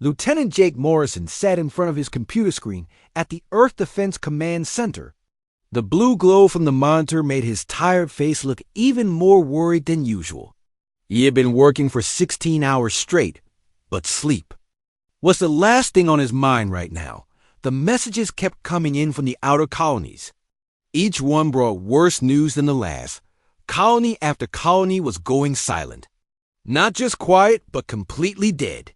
Lieutenant Jake Morrison sat in front of his computer screen at the Earth Defense Command Center. The blue glow from the monitor made his tired face look even more worried than usual. He had been working for 16 hours straight, but sleep was the last thing on his mind right now. The messages kept coming in from the outer colonies. Each one brought worse news than the last. Colony after colony was going silent. Not just quiet, but completely dead.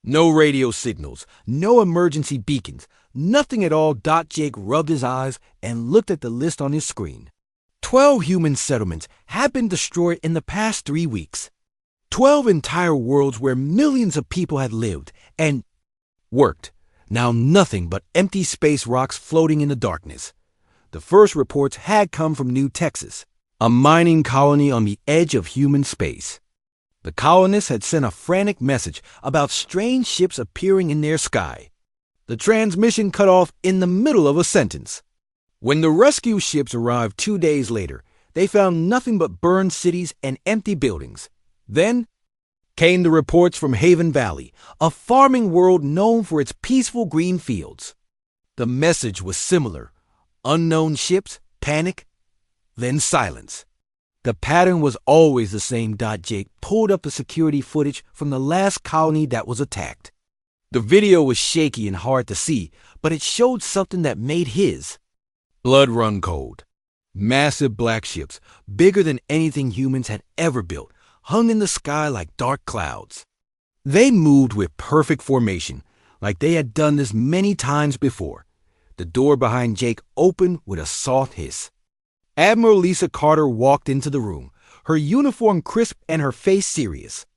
No radio signals, no emergency beacons, nothing at all. Jake rubbed his eyes and looked at the list on his screen. 12 human settlements had been destroyed in the past 3 weeks. 12 entire worlds where millions of people had lived and worked. Now nothing but empty space rocks floating in the darkness. The first reports had come from New Texas, a mining colony on the edge of human space. The colonists had sent a frantic message about strange ships appearing in their sky. The transmission cut off in the middle of a sentence. When the rescue ships arrived 2 days later, they found nothing but burned cities and empty buildings. Then came the reports from Haven Valley, a farming world known for its peaceful green fields. The message was similar. Unknown ships, panic, then silence. The pattern was always the same. Jake pulled up the security footage from the last colony that was attacked. The video was shaky and hard to see, but it showed something that made his blood run cold. Massive black ships, bigger than anything humans had ever built, hung in the sky like dark clouds. They moved with perfect formation, like they had done this many times before. The door behind Jake opened with a soft hiss. Admiral Lisa Carter walked into the room, her uniform crisp and her face serious.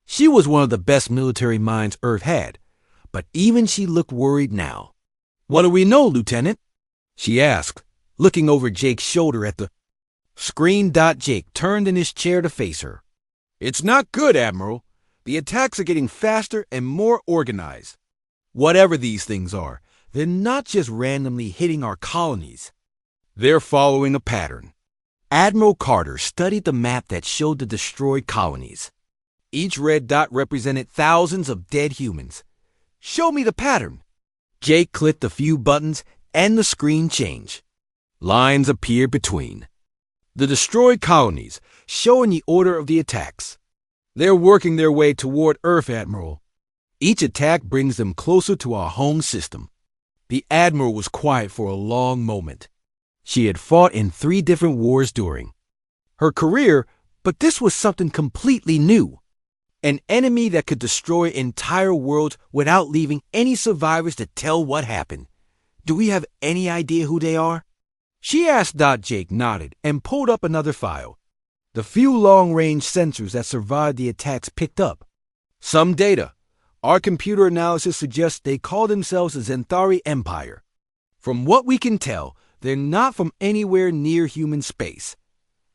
She was one of the best military minds Earth had, but even she looked worried now. "What do we know, Lieutenant?" she asked, looking over Jake's shoulder at the screen. Jake turned in his chair to face her. "It's not good, Admiral. The attacks are getting faster and more organized. Whatever these things are, they're not just randomly hitting our colonies. They're following a pattern." Admiral Carter studied the map that showed the destroyed colonies. Each red dot represented thousands of dead humans. "Show me the pattern." Jake clicked a few buttons and the screen changed. Lines appeared between the destroyed colonies, showing the order of the attacks. "They're working their way toward Earth, Admiral. Each attack brings them closer to our home system." The Admiral was quiet for a long moment. She had fought in 3 different wars during her career, but this was something completely new. An enemy that could destroy entire worlds without leaving any survivors to tell what happened. "Do we have any idea who they are?" she asked. Jake nodded and pulled up another file. The few long-range sensors that survived the attacks picked up some data. Our computer analysis suggests they call themselves the Zentari Empire. From what we can tell, they're not from anywhere near human space.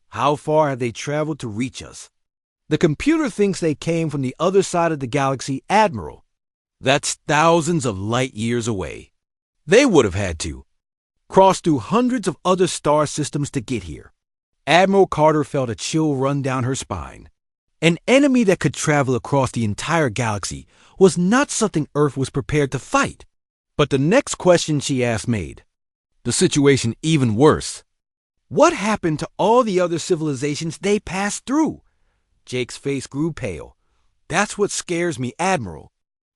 How far have they traveled to reach us? The computer thinks they came from the other side of the galaxy, Admiral. That's thousands of light years away. They would have had to cross through hundreds of other star systems to get here. Admiral Carter felt a chill run down her spine. An enemy that could travel across the entire galaxy was not something Earth was prepared to fight. But the next question she asked made the situation even worse. What happened to all the other civilizations they passed through? Jake's face grew pale. "That's what scares me, Admiral.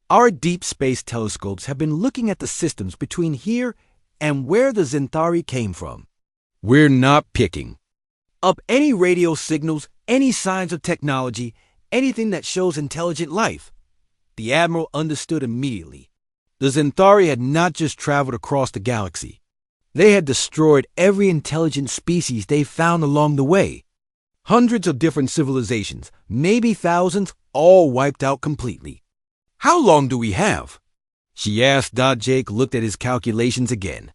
Our deep space telescopes have been looking at the systems between here and where the Zentari came from. We're not picking up any radio signals, any signs of technology, anything that shows intelligent life." The Admiral understood immediately. The Zentari had not just traveled across the galaxy. They had destroyed every intelligent species they found along the way. Hundreds of different civilizations, maybe thousands, all wiped out completely. "How long do we have?" she asked. Jake looked at his calculations again.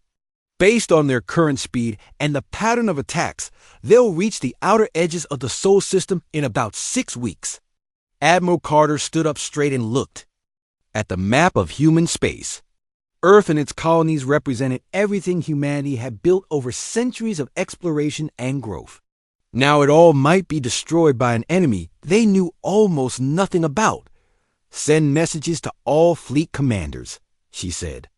Based on their current speed and the pattern of attacks, they'll reach the outer edges of the solar system in about 6 weeks. Admiral Carter stood up straight and looked at the map of human space. Earth and its colonies represented everything humanity had built over centuries of exploration and growth. Now it all might be destroyed by an enemy they knew almost nothing about. Send messages to all fleet commanders, she said.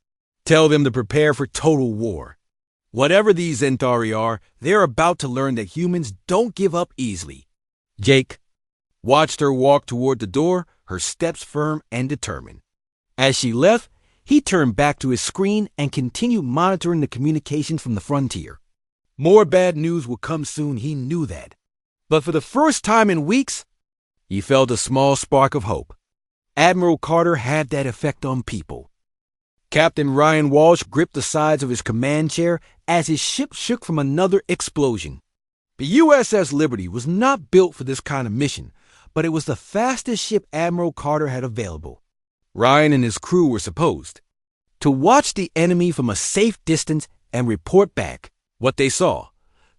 Tell them to prepare for total war. Whatever these Zentari are, they're about to learn that humans don't give up easily. Jake watched her walk toward the door, her steps firm and determined. As she left, he turned back to his screen and continued monitoring the communications from the frontier. More bad news would come soon, he knew that. But for the first time in weeks, he felt a small spark of hope. Admiral Carter had that effect on people. Captain Ryan Walsh gripped the sides of his command chair as his ship shook from another explosion. The USS Liberty was not built for this kind of mission, but it was the fastest ship Admiral Carter had available. Ryan and his crew were supposed to watch the enemy from a safe distance and report back what they saw.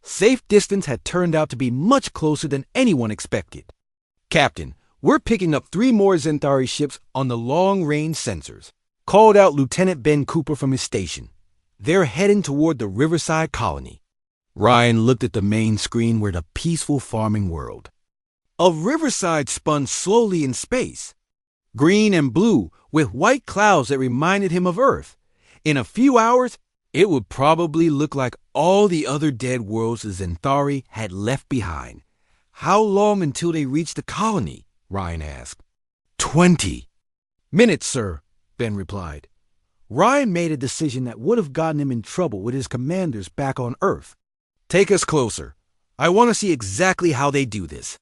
Safe distance had turned out to be much closer than anyone expected. Captain, we're picking up 3 more Zentari ships on the long-range sensors, called out Lieutenant Ben Cooper from his station. They're heading toward the Riverside colony. Ryan looked at the main screen where the peaceful farming world of Riverside spun slowly in space, green and blue with white clouds that reminded him of Earth. In a few hours, it would probably look like all the other dead worlds the Zentari had left behind. How long until they reach the colony? Ryan asked. 20 minutes, sir, Ben replied. Ryan made a decision that would have gotten him in trouble with his commanders back on Earth. Take us closer. I want to see exactly how they do this.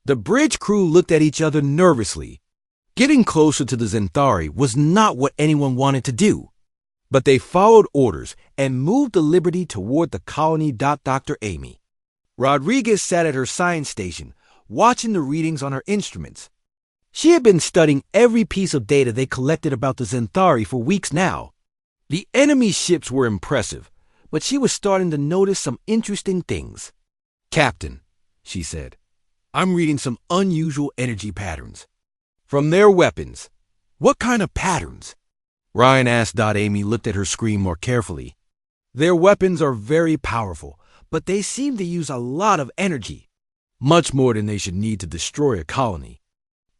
The bridge crew looked at each other nervously. Getting closer to the Zentari was not what anyone wanted to do. But they followed orders and moved the Liberty toward the colony. Dr. Amy Rodriguez sat at her science station, watching the readings on her instruments. She had been studying every piece of data they collected about the Zentari for weeks now. The enemy ships were impressive, but she was starting to notice some interesting things. Captain, she said, I'm reading some unusual energy patterns from their weapons. What kind of patterns? Ryan asked. Amy looked at her screen more carefully. Their weapons are very powerful, but they seem to use a lot of energy, much more than they should need to destroy a colony.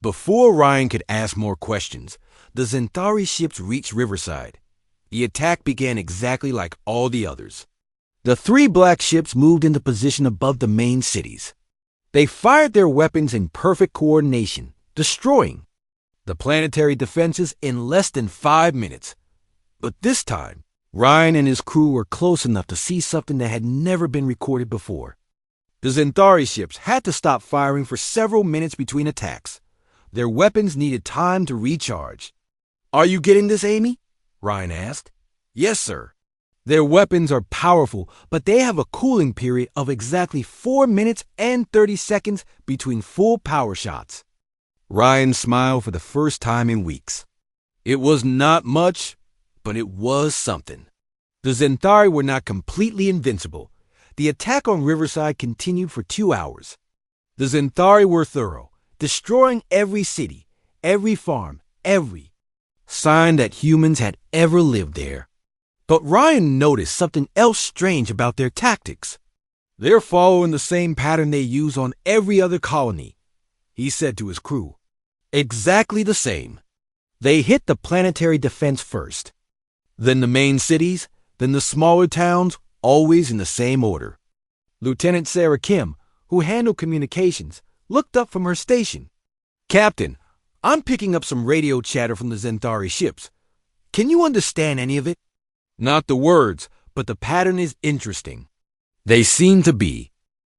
Before Ryan could ask more questions, the Zentari ships reached Riverside. The attack began exactly like all the others. The 3 black ships moved into position above the main cities. They fired their weapons in perfect coordination, destroying the planetary defenses in less than 5 minutes. But this time, Ryan and his crew were close enough to see something that had never been recorded before. The Zentari ships had to stop firing for several minutes between attacks. Their weapons needed time to recharge. Are you getting this, Amy? Ryan asked. Yes, sir. Their weapons are powerful, but they have a cooling period of exactly 4 minutes and 30 seconds between full power shots. Ryan smiled for the first time in weeks. It was not much, but it was something. The Zentari were not completely invincible. The attack on Riverside continued for 2 hours. The Zentari were thorough, destroying every city, every farm, every sign that humans had ever lived there. But Ryan noticed something else strange about their tactics. They're following the same pattern they use on every other colony, he said to his crew. Exactly the same. They hit the planetary defense first, then the main cities, then the smaller towns, always in the same order. Lieutenant Sarah Kim, who handled communications, looked up from her station. Captain, I'm picking up some radio chatter from the Zentari ships. Can you understand any of it? Not the words, but the pattern is interesting. They seem to be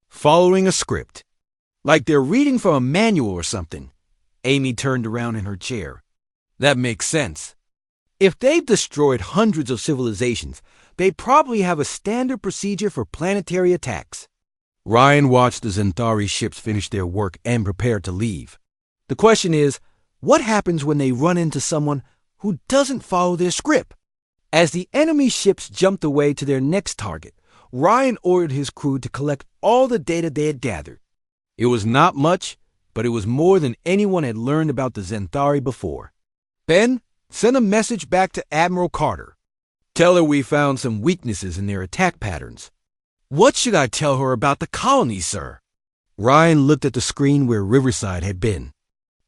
following a script, like they're reading from a manual or something. Amy turned around in her chair. That makes sense. If they've destroyed hundreds of civilizations, they probably have a standard procedure for planetary attacks. Ryan watched the Zentari ships finish their work and prepare to leave. The question is, what happens when they run into someone who doesn't follow their script? As the enemy ships jumped away to their next target, Ryan ordered his crew to collect all the data they had gathered. It was not much, but it was more than anyone had learned about the Zentari before. Ben, send a message back to Admiral Carter. Tell her we found some weaknesses in their attack patterns. What should I tell her about the colony, sir? Ryan looked at the screen where Riverside had been.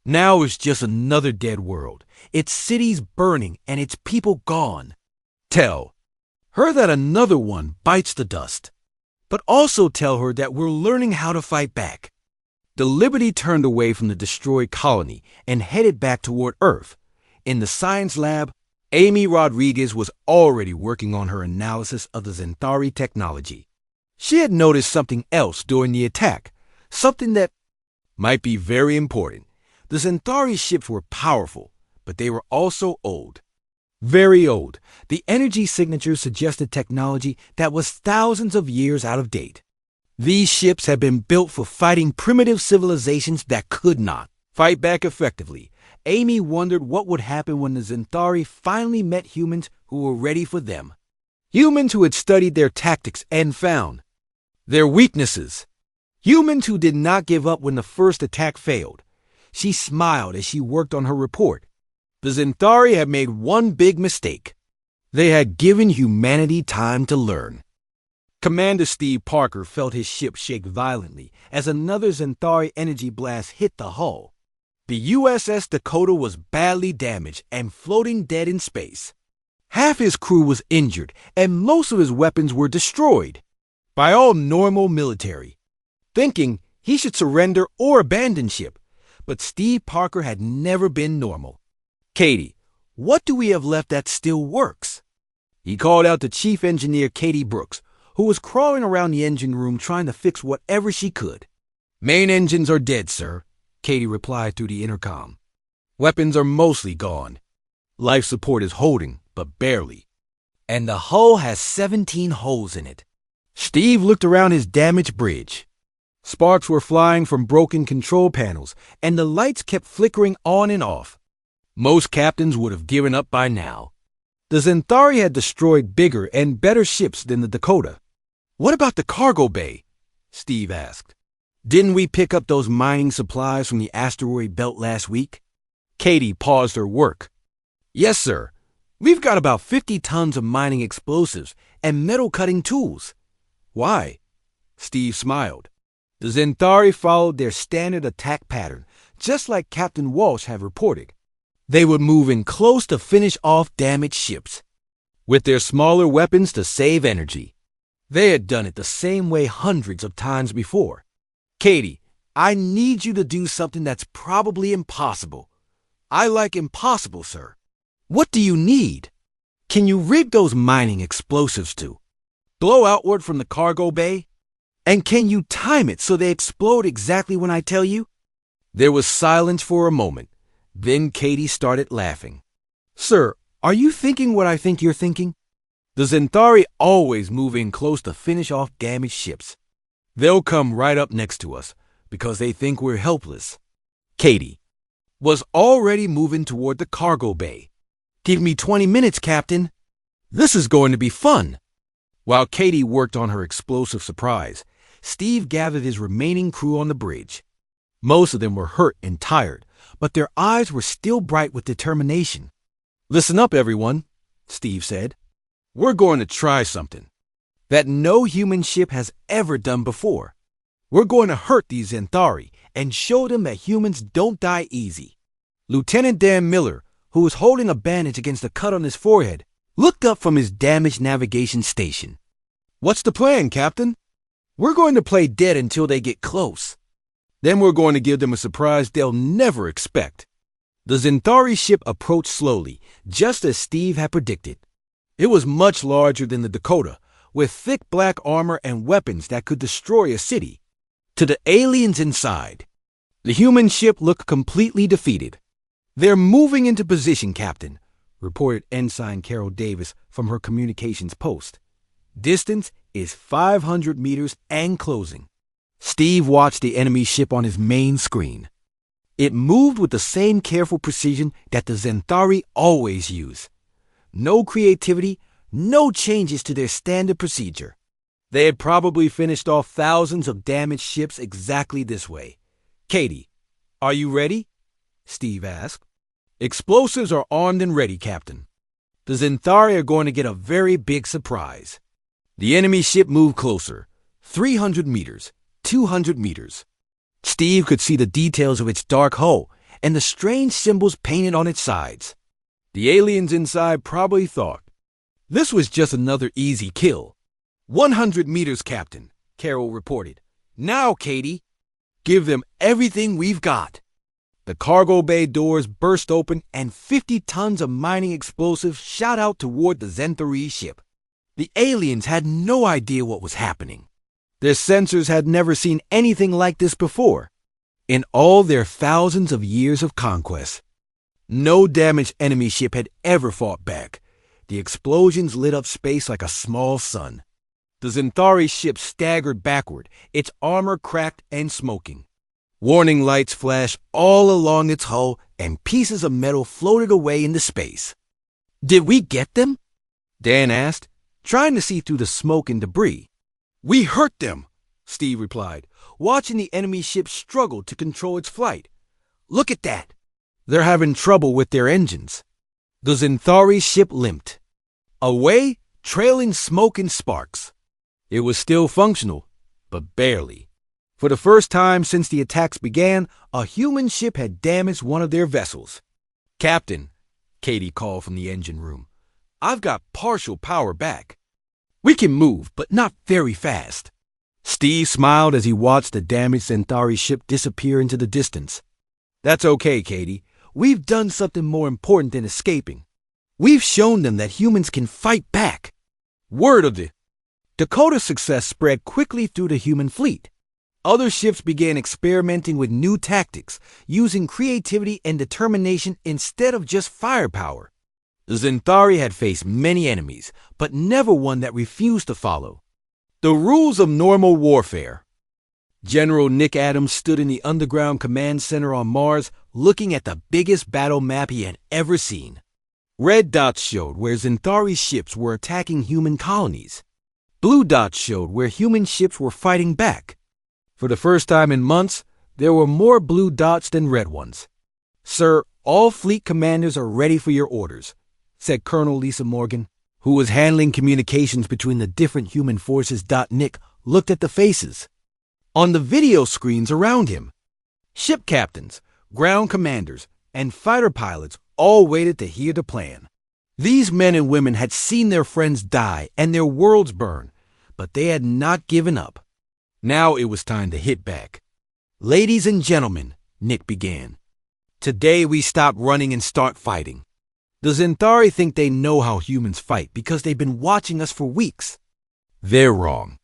Now it's just another dead world. Its cities burning and its people gone. Tell her that another one bites the dust. But also tell her that we're learning how to fight back. The Liberty turned away from the destroyed colony and headed back toward Earth. In the science lab, Amy Rodriguez was already working on her analysis of the Zentari technology. She had noticed something else during the attack, something that might be very important. The Zentari ships were powerful, but they were also old. Very old. The energy signature suggested technology that was thousands of years out of date. These ships had been built for fighting primitive civilizations that could not fight back effectively. Amy wondered what would happen when the Zentari finally met humans who were ready for them. Humans who had studied their tactics and found their weaknesses. Humans who did not give up when the first attack failed. She smiled as she worked on her report. The Zentari had made one big mistake. They had given humanity time to learn. Commander Steve Parker felt his ship shake violently as another Zentari energy blast hit the hull. The USS Dakota was badly damaged and floating dead in space. Half his crew was injured and most of his weapons were destroyed by all normal military, thinking he should surrender or abandon ship. But Steve Parker had never been normal. Katie, what do we have left that still works? He called out to Chief Engineer Katie Brooks, who was crawling around the engine room trying to fix whatever she could. Main engines are dead, sir, Katie replied through the intercom. Weapons are mostly gone. Life support is holding, but barely. And the hull has 17 holes in it. Steve looked around his damaged bridge. Sparks were flying from broken control panels, and the lights kept flickering on and off. Most captains would have given up by now. The Zentari had destroyed bigger and better ships than the Dakota. What about the cargo bay? Steve asked. Didn't we pick up those mining supplies from the asteroid belt last week? Katie paused her work. Yes, sir. We've got about 50 tons of mining explosives and metal cutting tools. Why? Steve smiled. The Zentari followed their standard attack pattern, just like Captain Walsh had reported. They would move in close to finish off damaged ships, with their smaller weapons to save energy. They had done it the same way hundreds of times before. Katie, I need you to do something that's probably impossible. I like impossible, sir. What do you need? Can you rig those mining explosives to blow outward from the cargo bay? And can you time it so they explode exactly when I tell you? There was silence for a moment. Then Katie started laughing. Sir, are you thinking what I think you're thinking? The Zentari always move in close to finish off damaged ships. They'll come right up next to us because they think we're helpless. Katie was already moving toward the cargo bay. Give me 20 minutes, Captain. This is going to be fun. While Katie worked on her explosive surprise, Steve gathered his remaining crew on the bridge. Most of them were hurt and tired, but their eyes were still bright with determination. Listen up, everyone, Steve said. We're going to try something that no human ship has ever done before. We're going to hurt these Zentari and show them that humans don't die easy. Lieutenant Dan Miller, who was holding a bandage against a cut on his forehead, looked up from his damaged navigation station. What's the plan, Captain? We're going to play dead until they get close. Then we're going to give them a surprise they'll never expect. The Zentari ship approached slowly, just as Steve had predicted. It was much larger than the Dakota, with thick black armor and weapons that could destroy a city. To the aliens inside, the human ship looked completely defeated. They're moving into position, Captain, reported Ensign Carol Davis from her communications post. Distance is 500 meters and closing. Steve watched the enemy ship on his main screen. It moved with the same careful precision that the Zentari always use. No creativity, no changes to their standard procedure. They had probably finished off thousands of damaged ships exactly this way. Katie, are you ready? Steve asked. Explosives are armed and ready, Captain. The Zentari are going to get a very big surprise. The enemy ship moved closer. 300 meters. 200 meters. Steve could see the details of its dark hull and the strange symbols painted on its sides. The aliens inside probably thought, "This was just another easy kill." 100 meters, Captain, Carol reported. "Now, Katie, give them everything we've got." The cargo bay doors burst open and 50 tons of mining explosives shot out toward the Zenthari ship. The aliens had no idea what was happening. Their sensors had never seen anything like this before. In all their thousands of years of conquest, no damaged enemy ship had ever fought back. The explosions lit up space like a small sun. The Zenthari ship staggered backward, its armor cracked and smoking. Warning lights flashed all along its hull, and pieces of metal floated away into space. "Did we get them?" Dan asked, trying to see through the smoke and debris. "We hurt them," Steve replied, watching the enemy ship struggle to control its flight. "Look at that. They're having trouble with their engines." The Zenthari ship limped away, trailing smoke and sparks. It was still functional, but barely. For the first time since the attacks began, a human ship had damaged one of their vessels. "Captain," Katie called from the engine room, "I've got partial power back. We can move, but not very fast." Steve smiled as he watched the damaged Zenthari ship disappear into the distance. "That's okay, Katie. We've done something more important than escaping. We've shown them that humans can fight back." Word of the Dakota's success spread quickly through the human fleet. Other ships began experimenting with new tactics, using creativity and determination instead of just firepower. The Zenthari had faced many enemies, but never one that refused to follow the rules of normal warfare. General Nick Adams stood in the underground command center on Mars, looking at the biggest battle map he had ever seen. Red dots showed where Zenthari ships were attacking human colonies. Blue dots showed where human ships were fighting back. For the first time in months, there were more blue dots than red ones. "Sir, all fleet commanders are ready for your orders," said Colonel Lisa Morgan, who was handling communications between the different human forces. Nick looked at the faces on the video screens around him. Ship captains, ground commanders, and fighter pilots all waited to hear the plan. These men and women had seen their friends die and their worlds burn, but they had not given up. Now it was time to hit back. "Ladies and gentlemen," Nick began, "today we stop running and start fighting. The Zenthari think they know how humans fight because they've been watching us for weeks. They're wrong."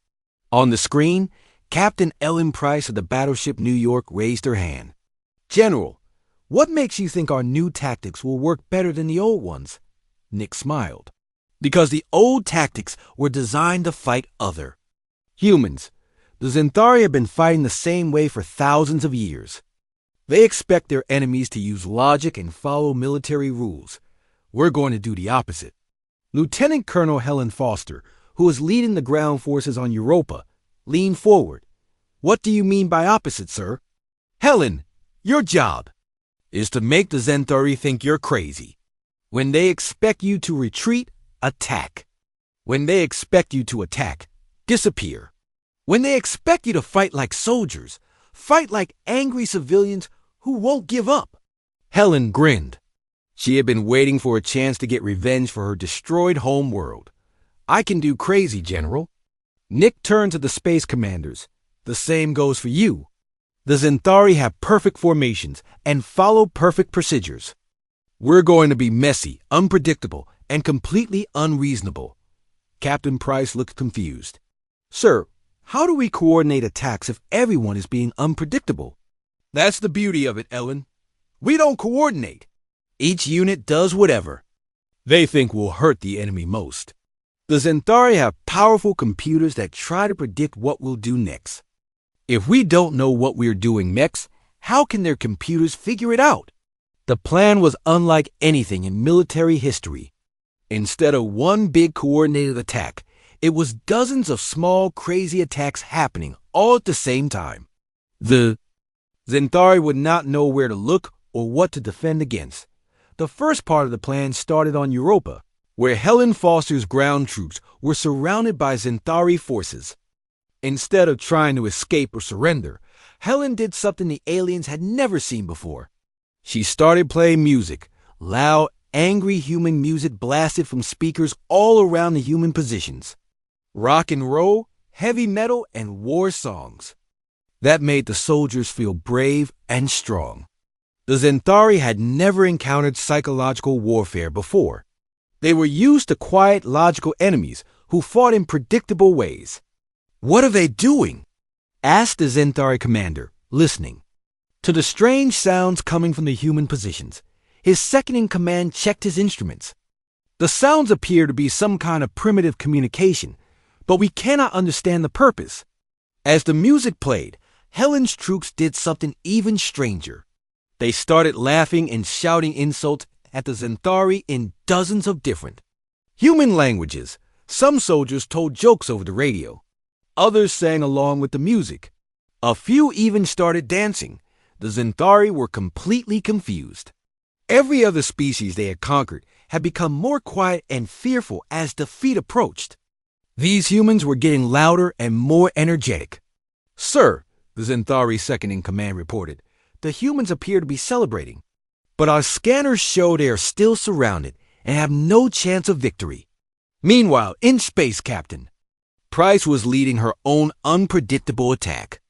On the screen, Captain Ellen Price of the battleship New York raised her hand. "General, what makes you think our new tactics will work better than the old ones?" Nick smiled. "Because the old tactics were designed to fight other humans. The Zenthari have been fighting the same way for thousands of years. They expect their enemies to use logic and follow military rules. We're going to do the opposite." Lieutenant Colonel Helen Foster, who was leading the ground forces on Europa, leaned forward. "What do you mean by opposite, sir?" "Helen, your job is to make the Zenthari think you're crazy. When they expect you to retreat, attack. When they expect you to attack, disappear. When they expect you to fight like soldiers, fight like angry civilians who won't give up." Helen grinned. She had been waiting for a chance to get revenge for her destroyed home world. "I can do crazy, General." Nick turned to the space commanders. "The same goes for you. The Zenthari have perfect formations and follow perfect procedures. We're going to be messy, unpredictable, and completely unreasonable." Captain Price looked confused. "Sir, how do we coordinate attacks if everyone is being unpredictable?" "That's the beauty of it, Ellen. We don't coordinate. Each unit does whatever they think will hurt the enemy most. The Zenthari have powerful computers that try to predict what we'll do next. If we don't know what we're doing next, how can their computers figure it out?" The plan was unlike anything in military history. Instead of one big coordinated attack, it was dozens of small, crazy attacks happening all at the same time. The Zenthari would not know where to look or what to defend against. The first part of the plan started on Europa, where Helen Foster's ground troops were surrounded by Zenthari forces. Instead of trying to escape or surrender, Helen did something the aliens had never seen before. She started playing music, loud, angry human music blasted from speakers all around the human positions. Rock and roll, heavy metal, and war songs. That made the soldiers feel brave and strong. The Zentari had never encountered psychological warfare before. They were used to quiet, logical enemies who fought in predictable ways. "What are they doing?" asked the Zentari commander, listening to the strange sounds coming from the human positions. His second-in-command checked his instruments. "The sounds appear to be some kind of primitive communication, but we cannot understand the purpose." As the music played, Helen's troops did something even stranger. They started laughing and shouting insults at the Zentari in dozens of different human languages. Some soldiers told jokes over the radio. Others sang along with the music. A few even started dancing. The Zentari were completely confused. Every other species they had conquered had become more quiet and fearful as defeat approached. These humans were getting louder and more energetic. "Sir," the Zentari second-in-command reported, "the humans appear to be celebrating, but our scanners show they are still surrounded and have no chance of victory." Meanwhile, in space, Captain, Price was leading her own unpredictable attack.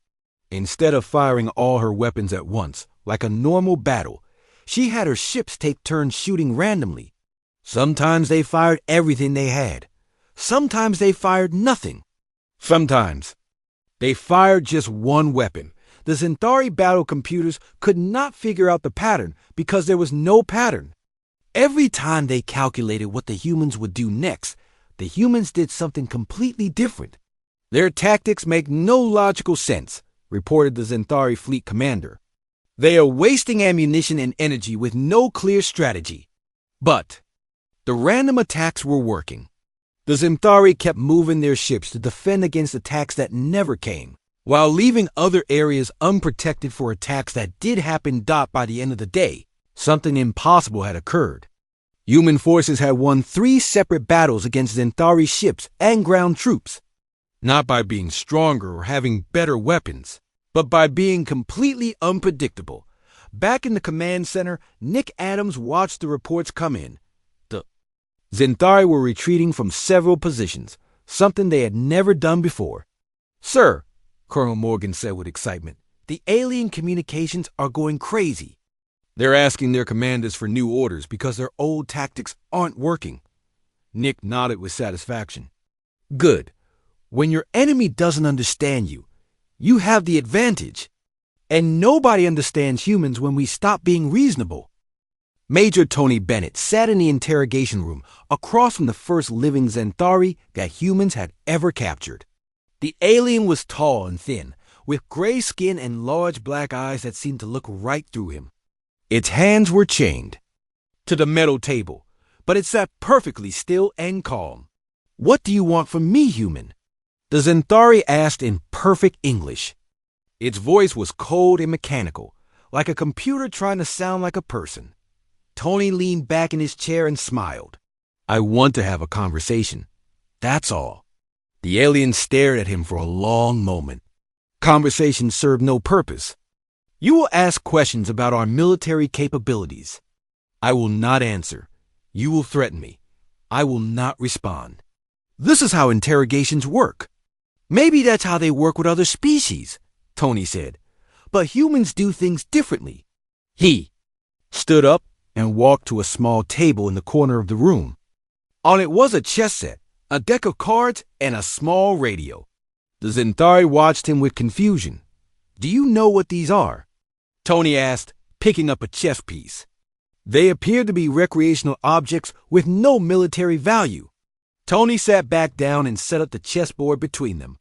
Instead of firing all her weapons at once, like a normal battle, she had her ships take turns shooting randomly. Sometimes they fired everything they had. Sometimes they fired nothing. Sometimes they fired just one weapon. The Zentari battle computers could not figure out the pattern because there was no pattern. Every time they calculated what the humans would do next, the humans did something completely different. "Their tactics make no logical sense," reported the Zentari fleet commander. "They are wasting ammunition and energy with no clear strategy." But the random attacks were working. The Zentari kept moving their ships to defend against attacks that never came, while leaving other areas unprotected for attacks that did happen. By the end of the day, something impossible had occurred. Human forces had won 3 separate battles against Zentari ships and ground troops, not by being stronger or having better weapons, but by being completely unpredictable. Back in the command center, Nick Adams watched the reports come in. The Zentari were retreating from several positions, something they had never done before. "Sir," Colonel Morgan said with excitement, "the alien communications are going crazy. They're asking their commanders for new orders because their old tactics aren't working." Nick nodded with satisfaction. "Good. When your enemy doesn't understand you, you have the advantage. And nobody understands humans when we stop being reasonable." Major Tony Bennett sat in the interrogation room across from the first living Zentari that humans had ever captured. The alien was tall and thin, with gray skin and large black eyes that seemed to look right through him. Its hands were chained to the metal table, but it sat perfectly still and calm. "What do you want from me, human?" the Zentari asked in perfect English. Its voice was cold and mechanical, like a computer trying to sound like a person. Tony leaned back in his chair and smiled. "I want to have a conversation. That's all." The alien stared at him for a long moment. Conversation served no purpose. "You will ask questions about our military capabilities. I will not answer. You will threaten me. I will not respond. This is how interrogations work." "Maybe that's how they work with other species," Tony said. "But humans do things differently." He stood up and walked to a small table in the corner of the room. On it was a chess set, a deck of cards, and a small radio. The Zentari watched him with confusion. "Do you know what these are?" Tony asked, picking up a chess piece. They appeared to be recreational objects with no military value. Tony sat back down and set up the chessboard between them.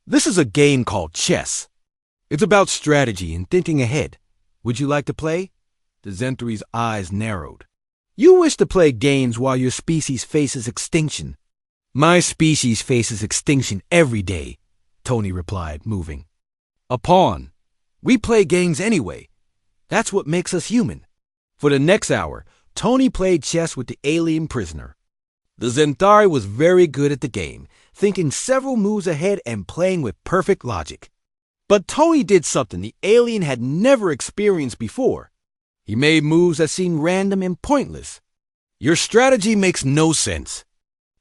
"This is a game called chess. It's about strategy and thinking ahead. Would you like to play?" The Zentari's eyes narrowed. "You wish to play games while your species faces extinction." "My species faces extinction every day," Tony replied, moving. "A pawn. We play games anyway. That's what makes us human." For the next hour, Tony played chess with the alien prisoner. The Zentari was very good at the game, thinking several moves ahead and playing with perfect logic. But Tony did something the alien had never experienced before. He made moves that seemed random and pointless. Your strategy makes no sense,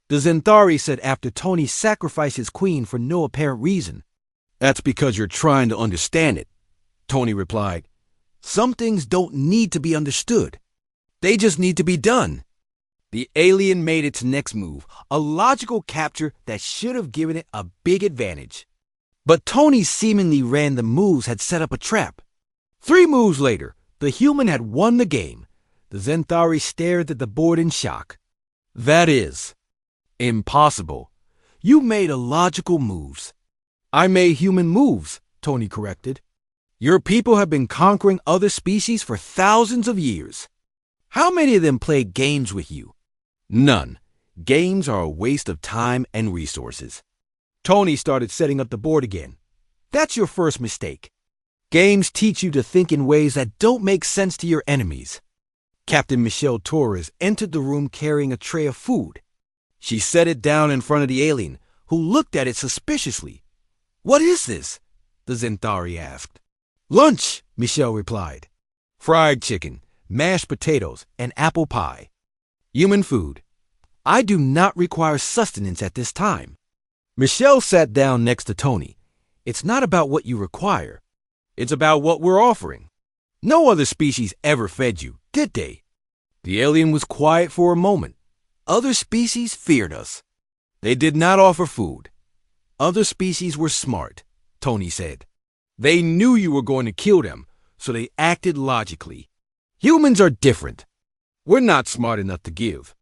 the Zentari said after Tony sacrificed his queen for no apparent reason. That's because you're trying to understand it, Tony replied. Some things don't need to be understood. They just need to be done. The alien made its next move, a logical capture that should have given it a big advantage. But Tony's seemingly random moves had set up a trap. 3 moves later, the human had won the game. The Zentari stared at the board in shock. That is impossible. You made illogical moves. I made human moves, Tony corrected. Your people have been conquering other species for thousands of years. How many of them played games with you? None. Games are a waste of time and resources. Tony started setting up the board again. That's your first mistake. Games teach you to think in ways that don't make sense to your enemies. Captain Michelle Torres entered the room carrying a tray of food. She set it down in front of the alien, who looked at it suspiciously. What is this? The Zentari asked. Lunch, Michelle replied. Fried chicken, mashed potatoes, and apple pie. Human food. I do not require sustenance at this time. Michelle sat down next to Tony. It's not about what you require. It's about what we're offering. No other species ever fed you, did they? The alien was quiet for a moment. Other species feared us. They did not offer food. Other species were smart, Tony said. They knew you were going to kill them, so they acted logically. Humans are different. We're not smart enough to give.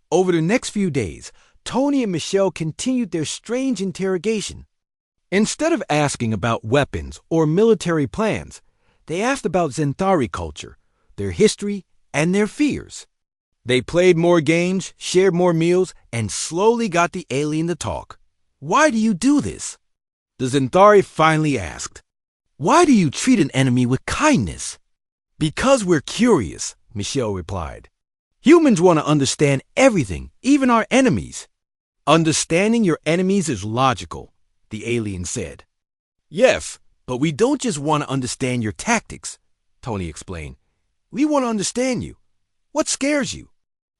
Over the next few days, Tony and Michelle continued their strange interrogation. Instead of asking about weapons or military plans, they asked about Zentari culture, their history, and their fears. They played more games, shared more meals, and slowly got the alien to talk. Why do you do this? The Zentari finally asked. Why do you treat an enemy with kindness? Because we're curious, Michelle replied. Humans want to understand everything, even our enemies. Understanding your enemies is logical, the alien said. Yes, but we don't just want to understand your tactics, Tony explained. We want to understand you. What scares you?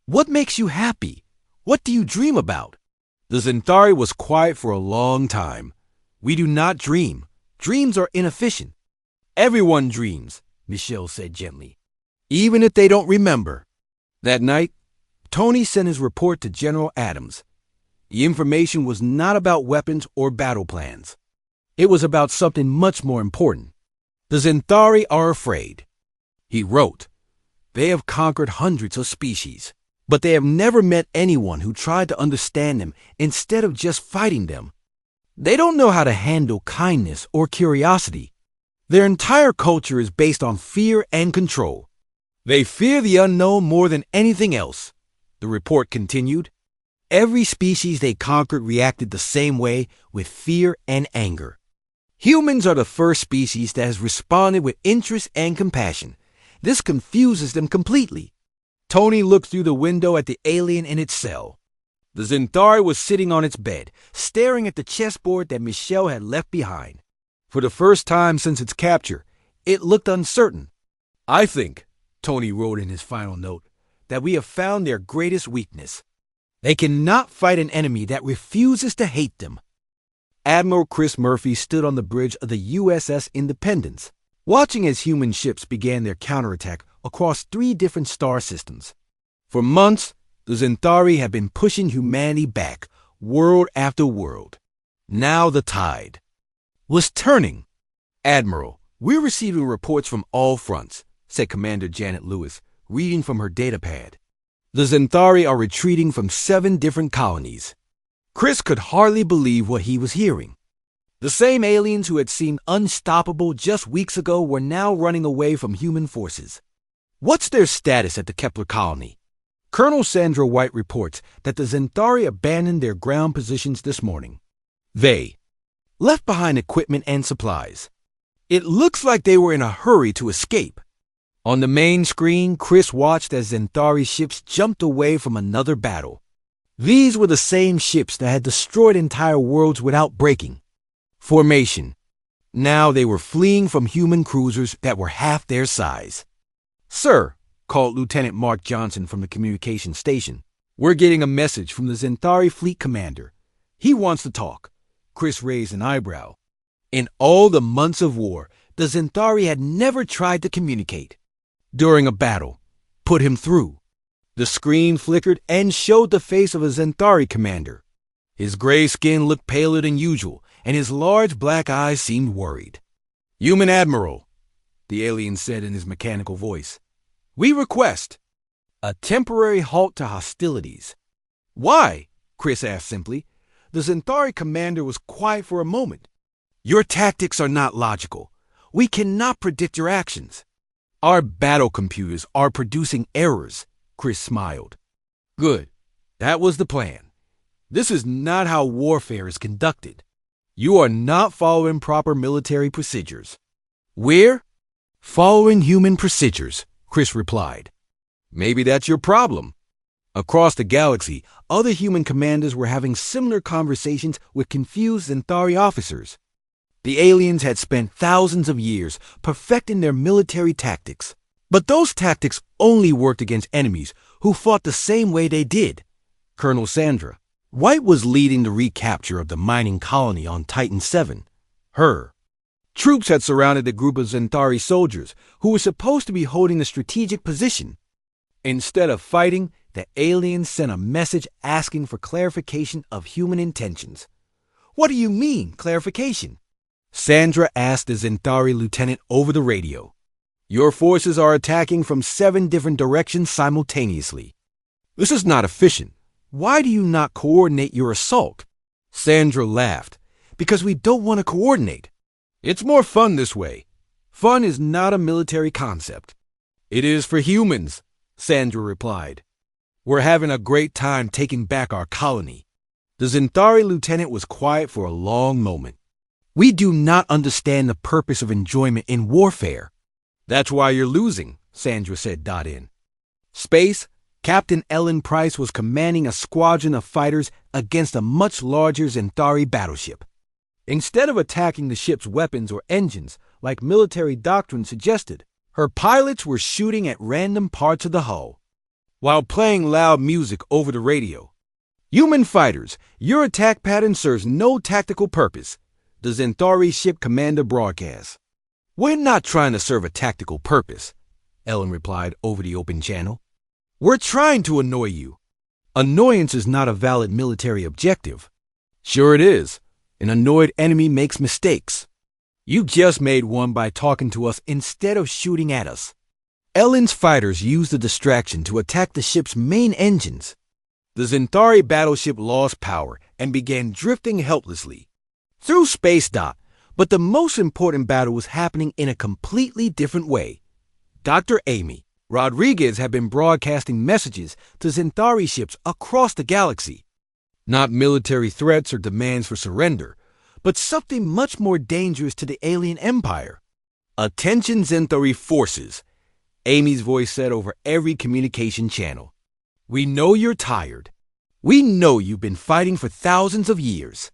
What makes you happy? What do you dream about? The Zentari was quiet for a long time. We do not dream. Dreams are inefficient. Everyone dreams, Michelle said gently, even if they don't remember. That night, Tony sent his report to General Adams. The information was not about weapons or battle plans. It was about something much more important. The Zentari are afraid. He wrote, they have conquered hundreds of species, but they have never met anyone who tried to understand them instead of just fighting them. They don't know how to handle kindness or curiosity. Their entire culture is based on fear and control. They fear the unknown more than anything else, the report continued. Every species they conquered reacted the same way, with fear and anger. Humans are the first species that has responded with interest and compassion. This confuses them completely. Tony looked through the window at the alien in its cell. The Zentari was sitting on its bed, staring at the chessboard that Michelle had left behind. For the first time since its capture, it looked uncertain. I think, Tony wrote in his final note, that we have found their greatest weakness. They cannot fight an enemy that refuses to hate them. Admiral Chris Murphy stood on the bridge of the USS Independence, watching as human ships began their counterattack across 3 different star systems. For months, the Zentari had been pushing humanity back, world after world. Now the tide was turning. Admiral, we're receiving reports from all fronts, said Commander Janet Lewis, reading from her datapad. The Zentari are retreating from 7 different colonies. Chris could hardly believe what he was hearing. The same aliens who had seemed unstoppable just weeks ago were now running away from human forces. What's their status at the Kepler colony? Colonel Sandra White reports that the Zentari abandoned their ground positions this morning. They left behind equipment and supplies. It looks like they were in a hurry to escape. On the main screen, Chris watched as Zentari ships jumped away from another battle. These were the same ships that had destroyed entire worlds without breaking. Formation. Now they were fleeing from human cruisers that were half their size. "Sir," called Lieutenant Mark Johnson from the communication station, "we're getting a message from the Zentari fleet commander. He wants to talk." Chris raised an eyebrow. In all the months of war, the Zentari had never tried to communicate. During a battle, put him through. The screen flickered and showed the face of a Zentari commander. His gray skin looked paler than usual, and his large black eyes seemed worried. "Human Admiral," the alien said in his mechanical voice, "we request a temporary halt to hostilities." "Why?" Chris asked simply. The Zentari commander was quiet for a moment. "Your tactics are not logical. We cannot predict your actions." "Our battle computers are producing errors," Chris smiled. "Good. That was the plan. This is not how warfare is conducted. You are not following proper military procedures." "We're following human procedures," Chris replied. "Maybe that's your problem." Across the galaxy, other human commanders were having similar conversations with confused Zentari officers. The aliens had spent thousands of years perfecting their military tactics. But those tactics only worked against enemies who fought the same way they did. Colonel Sandra White was leading the recapture of the mining colony on Titan VII. Her troops had surrounded a group of Zentari soldiers who were supposed to be holding a strategic position. Instead of fighting, the aliens sent a message asking for clarification of human intentions. "What do you mean, clarification?" Sandra asked the Zentari lieutenant over the radio. "Your forces are attacking from 7 different directions simultaneously. This is not efficient. Why do you not coordinate your assault?" Sandra laughed. "Because we don't want to coordinate. It's more fun this way." "Fun is not a military concept." "It is for humans," Sandra replied. "We're having a great time taking back our colony." The Zentari lieutenant was quiet for a long moment. "We do not understand the purpose of enjoyment in warfare." "That's why you're losing," Sandra said. In space, Captain Ellen Price was commanding a squadron of fighters against a much larger Zentari battleship. Instead of attacking the ship's weapons or engines, like military doctrine suggested, her pilots were shooting at random parts of the hull, while playing loud music over the radio. "Human fighters, your attack pattern serves no tactical purpose," the Zentari ship commander broadcast. "We're not trying to serve a tactical purpose," Ellen replied over the open channel. "We're trying to annoy you." "Annoyance is not a valid military objective." "Sure it is. An annoyed enemy makes mistakes. You just made one by talking to us instead of shooting at us." Ellen's fighters used the distraction to attack the ship's main engines. The Zentari battleship lost power and began drifting helplessly through space. But the most important battle was happening in a completely different way. Dr. Amy Rodriguez had been broadcasting messages to Zentari ships across the galaxy. Not military threats or demands for surrender, but something much more dangerous to the alien empire. "Attention Zentari forces," Amy's voice said over every communication channel. "We know you're tired. We know you've been fighting for thousands of years.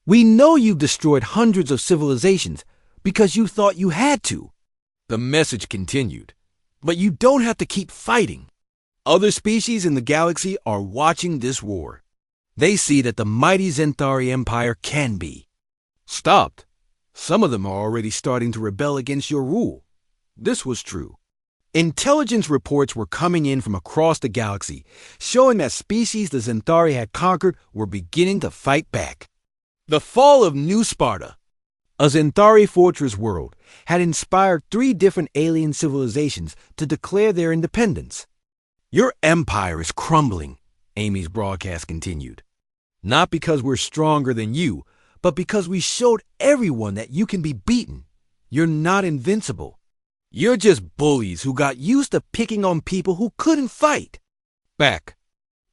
We know you've destroyed hundreds of civilizations because you thought you had to." The message continued. "But you don't have to keep fighting. Other species in the galaxy are watching this war. They see that the mighty Zentari Empire can be stopped. Some of them are already starting to rebel against your rule." This was true. Intelligence reports were coming in from across the galaxy, showing that species the Zentari had conquered were beginning to fight back. The fall of New Sparta, a Zentari fortress world, had inspired 3 different alien civilizations to declare their independence. "Your empire is crumbling," Amy's broadcast continued. "Not because we're stronger than you, but because we showed everyone that you can be beaten. You're not invincible. You're just bullies who got used to picking on people who couldn't fight." Back.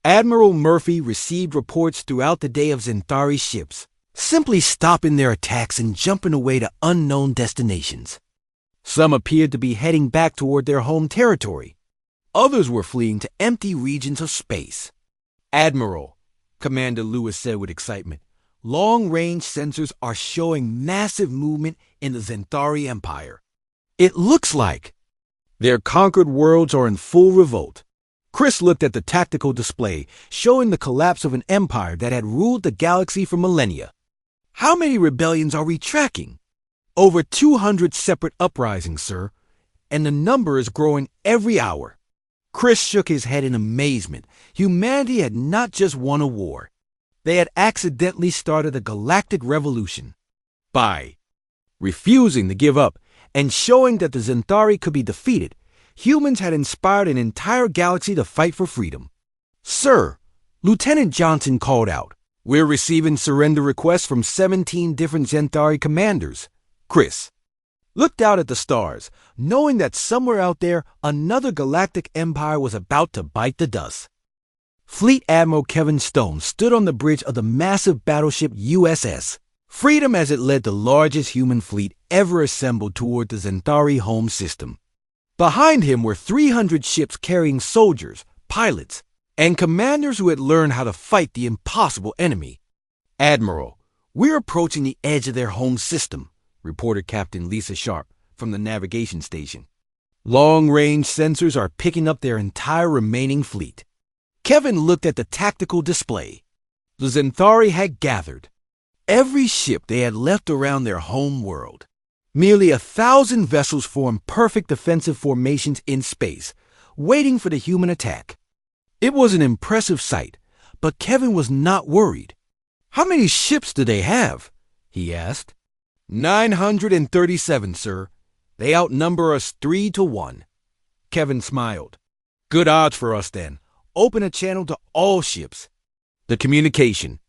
Admiral Murphy received reports throughout the day of Zentari ships simply stopping their attacks and jumping away to unknown destinations. Some appeared to be heading back toward their home territory. Others were fleeing to empty regions of space. "Admiral," Commander Lewis said with excitement, long-range sensors are showing massive movement in the Zentari Empire. It looks like their conquered worlds are in full revolt. Chris looked at the tactical display, showing the collapse of an empire that had ruled the galaxy for millennia. How many rebellions are we tracking? Over 200 separate uprisings, sir, and the number is growing every hour. Chris shook his head in amazement. Humanity had not just won a war. They had accidentally started a galactic revolution. By refusing to give up and showing that the Zentari could be defeated, humans had inspired an entire galaxy to fight for freedom. Sir, Lieutenant Johnson called out, "We're receiving surrender requests from 17 different Zentari commanders." Chris looked out at the stars, knowing that somewhere out there another galactic empire was about to bite the dust. Fleet Admiral Kevin Stone stood on the bridge of the massive battleship USS Freedom as it led the largest human fleet ever assembled toward the Zentari home system. Behind him were 300 ships carrying soldiers, pilots, and commanders who had learned how to fight the impossible enemy. "Admiral, we're approaching the edge of their home system," reported Captain Lisa Sharp from the navigation station. "Long-range sensors are picking up their entire remaining fleet." Kevin looked at the tactical display. The Zentari had gathered every ship they had left around their home world. Nearly 1,000 vessels formed perfect defensive formations in space, waiting for the human attack. It was an impressive sight, but Kevin was not worried. "How many ships do they have?" he asked. 937, sir. They outnumber us 3-1. Kevin smiled. "Good odds for us, then. Open a channel to all ships." The communication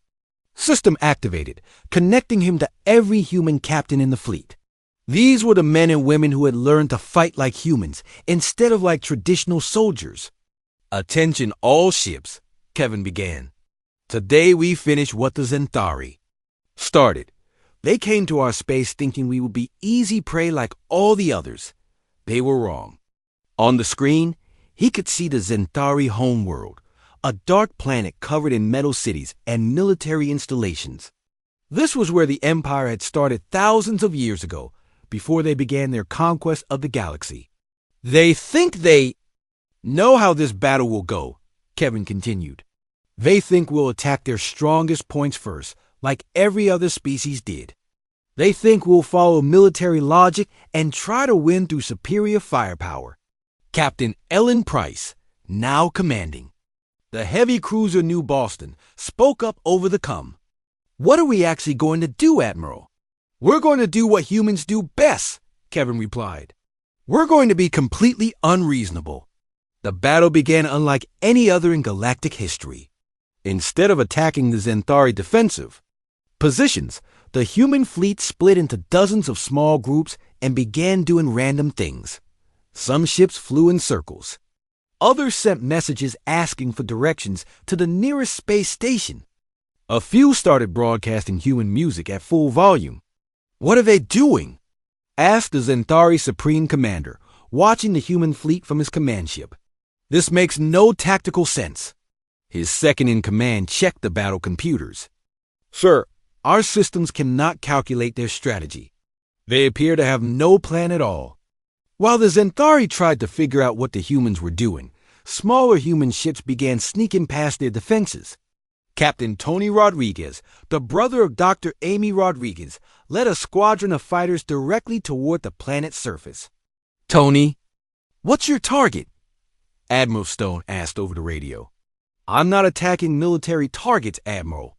system activated, connecting him to every human captain in the fleet. These were the men and women who had learned to fight like humans instead of like traditional soldiers. "Attention all ships," Kevin began. "Today we finish what the Zentari started. They came to our space thinking we would be easy prey like all the others. They were wrong." On the screen, he could see the Zentari homeworld, a dark planet covered in metal cities and military installations. This was where the Empire had started thousands of years ago, before they began their conquest of the galaxy. "They think they know how this battle will go," Kevin continued. "They think we'll attack their strongest points first, like every other species did. They think we'll follow military logic and try to win through superior firepower." Captain Ellen Price, now commanding the heavy cruiser New Boston, spoke up over the comm. "What are we actually going to do, Admiral?" "We're going to do what humans do best," Kevin replied. "We're going to be completely unreasonable." The battle began unlike any other in galactic history. Instead of attacking the Zentari defensive positions, the human fleet split into dozens of small groups and began doing random things. Some ships flew in circles. Others sent messages asking for directions to the nearest space station. A few started broadcasting human music at full volume. "What are they doing?" asked the Zentari Supreme Commander, watching the human fleet from his command ship. "This makes no tactical sense." His second-in-command checked the battle computers. "Sir, our systems cannot calculate their strategy. They appear to have no plan at all." While the Zentari tried to figure out what the humans were doing, smaller human ships began sneaking past their defenses. Captain Tony Rodriguez, the brother of Dr. Amy Rodriguez, led a squadron of fighters directly toward the planet's surface. "Tony, what's your target?" Admiral Stone asked over the radio. "I'm not attacking military targets, Admiral.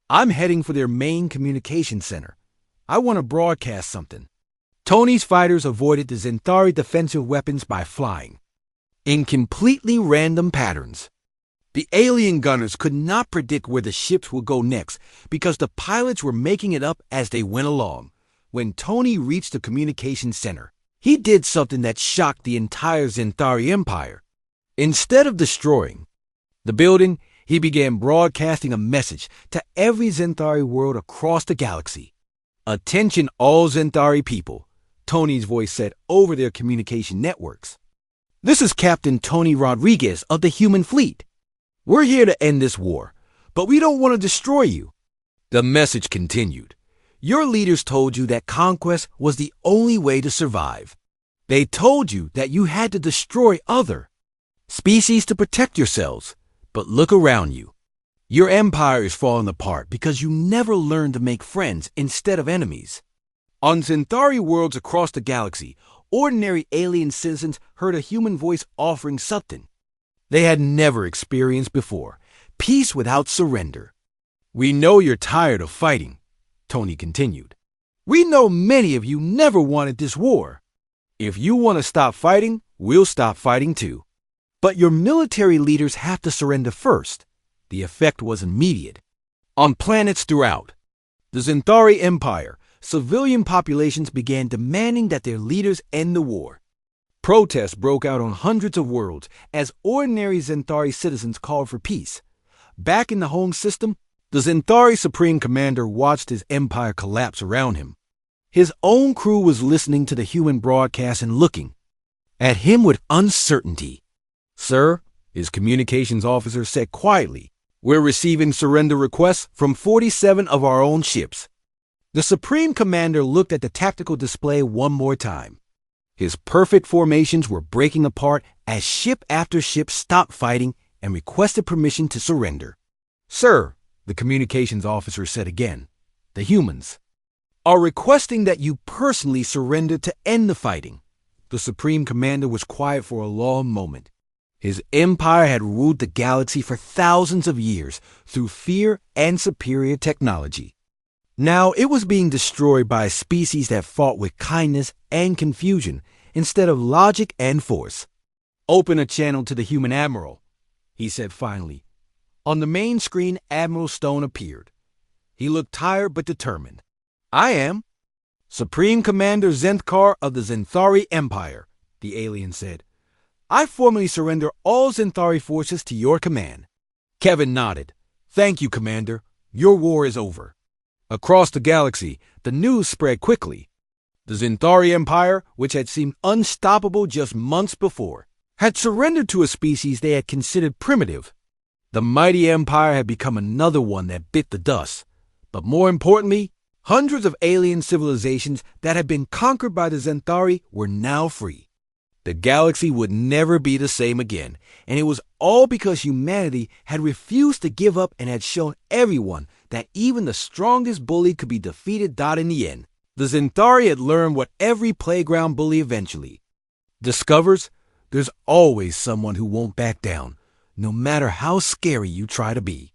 I'm heading for their main communication center. I want to broadcast something." Tony's fighters avoided the Zentari defensive weapons by flying in completely random patterns. The alien gunners could not predict where the ships would go next because the pilots were making it up as they went along. When Tony reached the communication center, he did something that shocked the entire Zentari Empire. Instead of destroying the building, he began broadcasting a message to every Zentari world across the galaxy. "Attention all Zentari people," Tony's voice said over their communication networks. "This is Captain Tony Rodriguez of the human fleet. We're here to end this war, but we don't want to destroy you. The message continued. Your leaders told you that conquest was the only way to survive. They told you that you had to destroy other species to protect yourselves. But look around you. Your empire is falling apart because you never learned to make friends instead of enemies. On Centauri worlds across the galaxy, ordinary alien citizens heard a human voice offering something they had never experienced before: peace without surrender. We know you're tired of fighting, Tony continued. We know many of you never wanted this war. If you want to stop fighting, we'll stop fighting too. But your military leaders have to surrender first. The effect was immediate. On planets throughout the Centauri Empire, civilian populations began demanding that their leaders end the war. Protests broke out on hundreds of worlds as ordinary Centauri citizens called for peace. Back in the home system, the Centauri Supreme Commander watched his empire collapse around him. His own crew was listening to the human broadcast and looking at him with uncertainty. Sir, his communications officer said quietly, we're receiving surrender requests from 47 of our own ships. The Supreme Commander looked at the tactical display one more time. His perfect formations were breaking apart as ship after ship stopped fighting and requested permission to surrender. Sir, the communications officer said again, the humans are requesting that you personally surrender to end the fighting. The Supreme Commander was quiet for a long moment. His empire had ruled the galaxy for thousands of years through fear and superior technology. Now it was being destroyed by a species that fought with kindness and confusion instead of logic and force. Open a channel to the human admiral, he said finally. On the main screen, Admiral Stone appeared. He looked tired but determined. I am Supreme Commander Zenthkar of the Centauri Empire, the alien said. I formally surrender all Centauri forces to your command. Kevin nodded. Thank you, Commander. Your war is over. Across the galaxy, the news spread quickly. The Centauri Empire, which had seemed unstoppable just months before, had surrendered to a species they had considered primitive. The mighty empire had become another one that bit the dust. But more importantly, hundreds of alien civilizations that had been conquered by the Centauri were now free. The galaxy would never be the same again, and it was all because humanity had refused to give up and had shown everyone that even the strongest bully could be defeated. In the end, the Centauri had learned what every playground bully eventually discovers: there's always someone who won't back down, no matter how scary you try to be.